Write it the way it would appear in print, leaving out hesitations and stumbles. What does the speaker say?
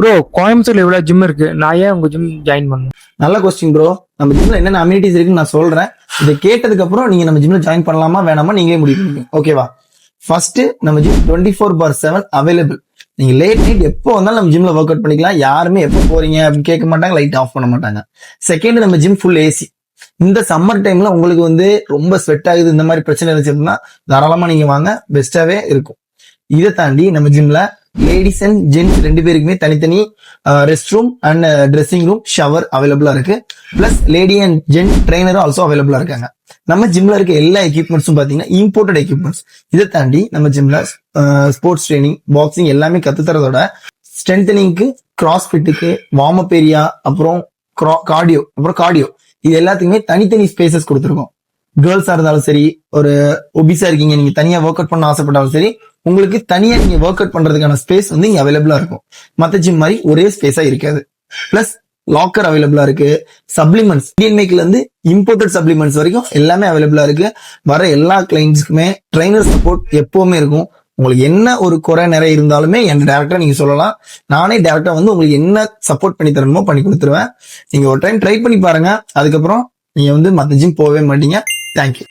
Bro கோயம்புத்தூர்ல எவ்வளவு gym இருக்கு, நான் ஏன் உங்க ஜிம் ஜாயின் பண்ணணும்? நல்ல கொஸ்டின் ப்ரோ. நம்ம ஜிம்ல என்னென்ன அம்யூனிட்டிஸ் இருக்குன்னு நான் சொல்றேன். இதை கேட்டதுக்கு அப்புறம் நீங்க நம்ம ஜிம்ல ஜாயின் பண்ணலாமா வேணாமா நீங்களே முடிவு பண்ணுங்க. ஓகேவா? ஃபர்ஸ்ட், நம்ம ஜிம் 24/7 அவைலபிள். நீங்க லேட் நைட் எப்போ வந்தாலும் நம்ம ஜிம்ல ஒர்க் அவுட் பண்ணிக்கலாம். யாருமே எப்போ போறீங்க அப்படின்னு கேட்க மாட்டாங்க, லைட் ஆஃப் பண்ண மாட்டாங்க. செகண்ட், நம்ம ஜிம் ஃபுல் ஏசி. இந்த சம்மர் டைம்ல உங்களுக்கு ரொம்ப ஸ்வெட் ஆகுது, இந்த மாதிரி பிரச்சனை இருந்துச்சுன்னா தாராளமா நீங்க வாங்க, பெஸ்டாவே இருக்கும். இதை தாண்டி நம்ம ஜிம்ல லேடிஸ் அண்ட் ஜென்ட்ஸ் 2 பேருக்குமே தனித்தனி rest room and dressing room, shower அவைலபிளா இருக்கு. பிளஸ் லேடி அண்ட் ஜென்ட் ட்ரைனரும் ஆல்சோ அவைலபிளா இருக்காங்க. நம்ம ஜிம்ல இருக்க எல்லா எக்யூப்மெண்ட்ஸும் பாத்தீங்கன்னா இம்போர்ட்டட் எக்யூப்மெண்ட்ஸ். இதை தாண்டி நம்ம ஜிம்ல ஸ்போர்ட்ஸ் ட்ரைனிங், பாக்ஸிங் எல்லாமே கத்துத்தரதோட ஸ்ட்ரென்தனிங்க்கு, கிராஸ் ஃபிட்டுக்கு, வார்ம் அப் ஏரியா, அப்புறம் கார்டியோ இது எல்லாத்துக்குமே தனித்தனி ஸ்பேசஸ் கொடுத்துருக்கோம். கேர்ள்ஸா இருந்தாலும் சரி, ஒரு ஒபிஸா இருக்கீங்க, நீங்க தனியா ஒர்க் அவுட் பண்ண ஆசைப்பட்டாலும் சரி, உங்களுக்கு தனியா நீங்க ஒர்க் அவுட் பண்றதுக்கான ஸ்பேஸ் இங்க அவைலபிளா இருக்கும். மத்த ஜிம் மாதிரி ஒரே ஸ்பேஸா இருக்காது. பிளஸ் லாக்கர் அவைலபிளா இருக்கு. சப்ளிமெண்ட்ஸ், இந்தியன் மேக்ல இருந்து இம்போர்ட்டட் சப்ளிமெண்ட்ஸ் வரைக்கும் எல்லாமே அவைலபிளா இருக்கு. வர எல்லா கிளைண்ட்ஸ்க்குமே ட்ரைனர் சப்போர்ட் எப்பவுமே இருக்கும். உங்களுக்கு என்ன ஒரு குறை நிறைய இருந்தாலுமே என் டேரக்டா நீங்க சொல்லலாம். நானே டேரக்டா உங்களுக்கு என்ன சப்போர்ட் பண்ணி தரணுமோ பண்ணி கொடுத்துருவேன். நீங்க ஒரு டைம் ட்ரை பண்ணி பாருங்க, அதுக்கப்புறம் நீங்க மத்த ஜிம் போகவே மாட்டீங்க. தேங்க்யூ.